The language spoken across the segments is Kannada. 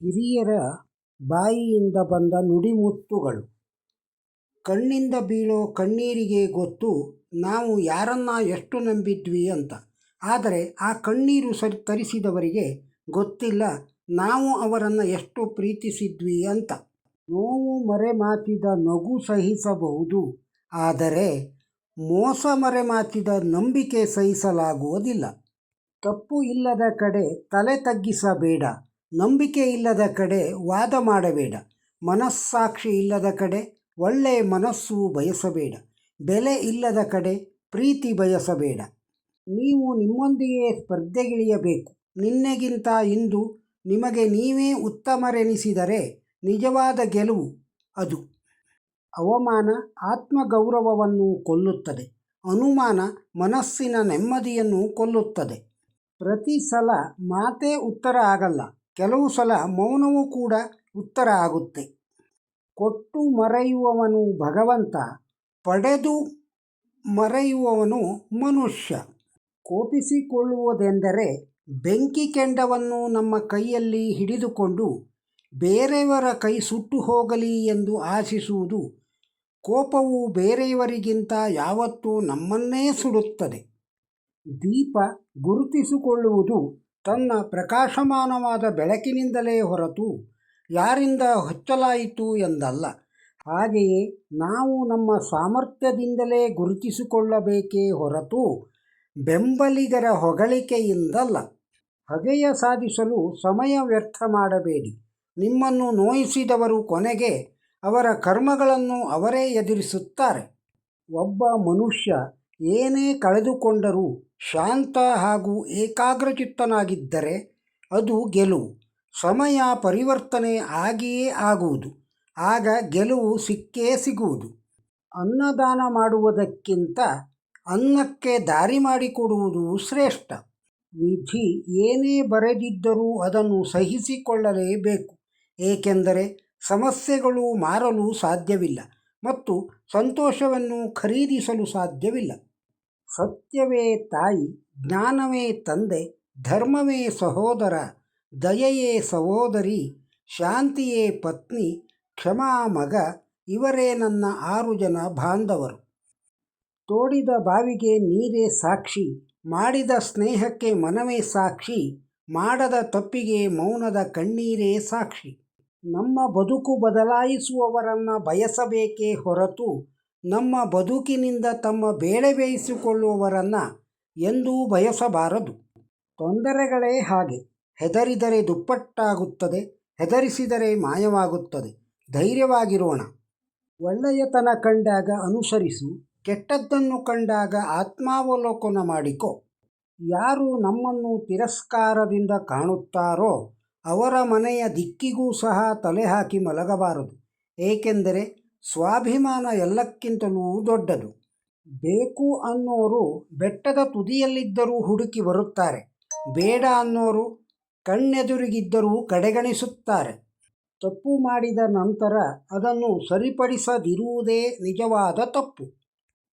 ಹಿರಿಯರ ಬಾಯಿಯಿಂದ ಬಂದ ನುಡಿಮುತ್ತುಗಳು. ಕಣ್ಣಿಂದ ಬೀಳೋ ಕಣ್ಣೀರಿಗೆ ಗೊತ್ತು ನಾವು ಯಾರನ್ನ ಎಷ್ಟು ನಂಬಿದ್ವಿ ಅಂತ. ಆದರೆ ಆ ಕಣ್ಣೀರು ತರಿಸಿದವರಿಗೆ ಗೊತ್ತಿಲ್ಲ ನಾವು ಅವರನ್ನು ಎಷ್ಟು ಪ್ರೀತಿಸಿದ್ವಿ ಅಂತ. ನೋವು ಮರೆಮಾಚಿದ ನಗು ಸಹಿಸಬಹುದು, ಆದರೆ ಮೋಸ ಮರೆಮಾಚಿದ ನಂಬಿಕೆ ಸಹಿಸಲಾಗುವುದಿಲ್ಲ. ತಪ್ಪು ಇಲ್ಲದ ಕಡೆ ತಲೆ ತಗ್ಗಿಸಬೇಡ, ನಂಬಿಕೆ ಇಲ್ಲದ ಕಡೆ ವಾದ ಮಾಡಬೇಡ, ಮನಸ್ಸಾಕ್ಷಿ ಇಲ್ಲದ ಕಡೆ ಒಳ್ಳೆ ಮನಸ್ಸು ಬಯಸಬೇಡ, ಬೆಲೆ ಇಲ್ಲದ ಕಡೆ ಪ್ರೀತಿ ಬಯಸಬೇಡ. ನೀವು ನಿಮ್ಮೊಂದಿಗೆ ಸ್ಪರ್ಧೆಗಿಳಿಯಬೇಕು. ನಿನ್ನೆಗಿಂತ ಇಂದು ನಿಮಗೆ ನೀವೇ ಉತ್ತಮರೆನಿಸಿದರೆ ನಿಜವಾದ ಗೆಲುವು ಅದು. ಅವಮಾನ ಆತ್ಮಗೌರವವನ್ನು ಕೊಲ್ಲುತ್ತದೆ, ಅನುಮಾನ ಮನಸ್ಸಿನ ನೆಮ್ಮದಿಯನ್ನು ಕೊಲ್ಲುತ್ತದೆ. ಪ್ರತಿ ಸಲ ಮಾತೇ ಉತ್ತರ ಆಗಲ್ಲ, ಕೆಲವು ಸಲ ಮೌನವೂ ಕೂಡ ಉತ್ತರ ಆಗುತ್ತೆ. ಕೊಟ್ಟು ಮರೆಯುವವನು ಭಗವಂತ, ಪಡೆದು ಮರೆಯುವವನು ಮನುಷ್ಯ. ಕೋಪಿಸಿಕೊಳ್ಳುವುದೆಂದರೆ ಬೆಂಕಿ ಕೆಂಡವನ್ನು ನಮ್ಮ ಕೈಯಲ್ಲಿ ಹಿಡಿದುಕೊಂಡು ಬೇರೆಯವರ ಕೈ ಸುಟ್ಟು ಹೋಗಲಿ ಎಂದು ಆಶಿಸುವುದು. ಕೋಪವು ಬೇರೆಯವರಿಗಿಂತ ಯಾವತ್ತೂ ನಮ್ಮನ್ನೇ ಸುಡುತ್ತದೆ. ದೀಪ ಗುರುತಿಸಿಕೊಳ್ಳುವುದು ತನ್ನ ಪ್ರಕಾಶಮಾನವಾದ ಬೆಳಕಿನಿಂದಲೇ ಹೊರತು ಯಾರಿಂದ ಹಚ್ಚಲಾಯಿತು ಎಂದಲ್ಲ. ಹಾಗೆಯೇ ನಾವು ನಮ್ಮ ಸಾಮರ್ಥ್ಯದಿಂದಲೇ ಗುರುತಿಸಿಕೊಳ್ಳಬೇಕೇ ಹೊರತು ಬೆಂಬಲಿಗರ ಹೊಗಳಿಕೆಯಿಂದಲ್ಲ. ಹಗೆಯ ಸಾಧಿಸಲು ಸಮಯ ವ್ಯರ್ಥ ಮಾಡಬೇಡಿ. ನಿಮ್ಮನ್ನು ನೋಯಿಸಿದವರು ಕೊನೆಗೆ ಅವರ ಕರ್ಮಗಳನ್ನು ಅವರೇ ಎದುರಿಸುತ್ತಾರೆ. ಒಬ್ಬ ಮನುಷ್ಯ ಏನೇ ಕಳೆದುಕೊಂಡರೂ ಶಾಂತ ಹಾಗೂ ಏಕಾಗ್ರಚಿತ್ತನಾಗಿದ್ದರೆ ಅದು ಗೆಲುವು. ಸಮಯ ಪರಿವರ್ತನೆ ಆಗಿಯೇ ಆಗುವುದು, ಆಗ ಗೆಲುವು ಸಿಕ್ಕೇ ಸಿಗುವುದು. ಅನ್ನದಾನ ಮಾಡುವುದಕ್ಕಿಂತ ಅನ್ನಕ್ಕೆ ದಾರಿ ಮಾಡಿಕೊಡುವುದು ಶ್ರೇಷ್ಠ. ವಿಧಿ ಏನೇ ಬರೆದಿದ್ದರೂ ಅದನ್ನು ಸಹಿಸಿಕೊಳ್ಳಲೇಬೇಕು, ಏಕೆಂದರೆ ಸಮಸ್ಯೆಗಳು ಮಾರಲು ಸಾಧ್ಯವಿಲ್ಲ ಮತ್ತು ಸಂತೋಷವನ್ನು ಖರೀದಿಸಲು ಸಾಧ್ಯವಿಲ್ಲ. ಸತ್ಯವೇ ತಾಯಿ, ಜ್ಞಾನವೇ ತಂದೆ, ಧರ್ಮವೇ ಸಹೋದರ, ದಯೆಯೇ ಸಹೋದರಿ, ಶಾಂತಿಯೇ ಪತ್ನಿ, ಕ್ಷಮಾ ಮಗ, ಇವರೇ ನನ್ನ 6 ಜನ ಬಾಂಧವರು. ತೋಡಿದ ಬಾವಿಗೆ ನೀರೇ ಸಾಕ್ಷಿ, ಮಾಡಿದ ಸ್ನೇಹಕ್ಕೆ ಮನವೇ ಸಾಕ್ಷಿ, ಮಾಡದ ತಪ್ಪಿಗೆ ಮೌನದ ಕಣ್ಣೀರೇ ಸಾಕ್ಷಿ. ನಮ್ಮ ಬದುಕು ಬದಲಾಯಿಸುವವರನ್ನು ಬಯಸಬೇಕೇ ಹೊರತು ನಮ್ಮ ಬದುಕಿನಿಂದ ತಮ್ಮ ಬೇಳೆ ಬೇಯಿಸಿಕೊಳ್ಳುವವರನ್ನು ಎಂದೂ ಬಯಸಬಾರದು. ತೊಂದರೆಗಳೇ ಹಾಗೆ. ಹೆದರಿದರೆ ದುಪ್ಪಟ್ಟಾಗುತ್ತದೆ, ಹೆದರಿಸಿದರೆ ಮಾಯವಾಗುತ್ತದೆ. ಧೈರ್ಯವಾಗಿರೋಣ. ಒಳ್ಳೆಯತನ ಕಂಡಾಗ ಅನುಸರಿಸು, ಕೆಟ್ಟದ್ದನ್ನು ಕಂಡಾಗ ಆತ್ಮಾವಲೋಕನ ಮಾಡಿಕೊ. ಯಾರು ನಮ್ಮನ್ನು ತಿರಸ್ಕಾರದಿಂದ ಕಾಣುತ್ತಾರೋ ಅವರ ಮನೆಯ ದಿಕ್ಕಿಗೂ ಸಹ ತಲೆ ಹಾಕಿ ಮಲಗಬಾರದು, ಏಕೆಂದರೆ ಸ್ವಾಭಿಮಾನ ಎಲ್ಲಕ್ಕಿಂತಲೂ ದೊಡ್ಡದು. ಬೇಕು ಅನ್ನೋರು ಬೆಟ್ಟದ ತುದಿಯಲ್ಲಿದ್ದರೂ ಹುಡುಕಿ ಬರುತ್ತಾರೆ, ಬೇಡ ಅನ್ನೋರು ಕಣ್ಣೆದುರಿಗಿದ್ದರೂ ಕಡೆಗಣಿಸುತ್ತಾರೆ. ತಪ್ಪು ಮಾಡಿದ ನಂತರ ಅದನ್ನು ಸರಿಪಡಿಸದಿರುವುದೇ ನಿಜವಾದ ತಪ್ಪು.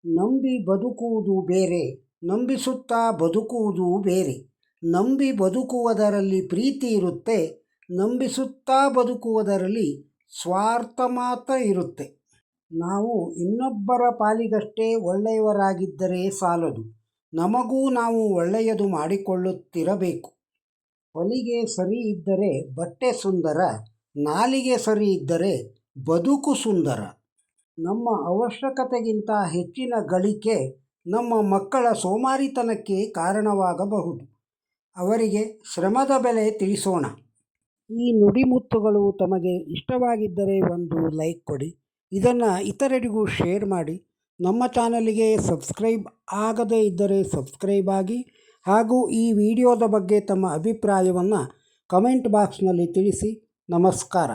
ನಂಬಿ ಬದುಕುವುದು ಬೇರೆ, ನಂಬಿಸುತ್ತಾ ಬದುಕುವುದು ಬೇರೆ. ನಂಬಿ ಬದುಕುವುದರಲ್ಲಿ ಪ್ರೀತಿ ಇರುತ್ತೆ, ನಂಬಿಸುತ್ತಾ ಬದುಕುವುದರಲ್ಲಿ ಸ್ವಾರ್ಥ ಮಾತ್ರ ಇರುತ್ತೆ. ನಾವು ಇನ್ನೊಬ್ಬರ ಪಾಲಿಗಷ್ಟೇ ಒಳ್ಳೆಯವರಾಗಿದ್ದರೆ ಸಾಲದು, ನಮಗೂ ನಾವು ಒಳ್ಳೆಯದು ಮಾಡಿಕೊಳ್ಳುತ್ತಿರಬೇಕು. ಹೊಲಿಗೆ ಸರಿ ಇದ್ದರೆ ಬಟ್ಟೆ ಸುಂದರ, ನಾಲಿಗೆ ಸರಿ ಇದ್ದರೆ ಬದುಕು ಸುಂದರ. ನಮ್ಮ ಅವಶ್ಯಕತೆಗಿಂತ ಹೆಚ್ಚಿನ ಗಳಿಕೆ ನಮ್ಮ ಮಕ್ಕಳ ಸೋಮಾರಿತನಕ್ಕೆ ಕಾರಣವಾಗಬಹುದು. ಅವರಿಗೆ ಶ್ರಮದ ಬೆಲೆ ತಿಳಿಸೋಣ. ಈ ನುಡಿಮುತ್ತುಗಳು ತಮಗೆ ಇಷ್ಟವಾಗಿದ್ದರೆ ಒಂದು ಲೈಕ್ ಕೊಡಿ, ಇದನ್ನು ಇತರರಿಗೂ ಶೇರ್ ಮಾಡಿ. ನಮ್ಮ ಚಾನಲಿಗೆ ಸಬ್ಸ್ಕ್ರೈಬ್ ಆಗದೇ ಇದ್ದರೆ ಸಬ್ಸ್ಕ್ರೈಬ್ ಆಗಿ, ಹಾಗೂ ಈ ವಿಡಿಯೋದ ಬಗ್ಗೆ ತಮ್ಮ ಅಭಿಪ್ರಾಯವನ್ನು ಕಮೆಂಟ್ ಬಾಕ್ಸ್ನಲ್ಲಿ ತಿಳಿಸಿ. ನಮಸ್ಕಾರ.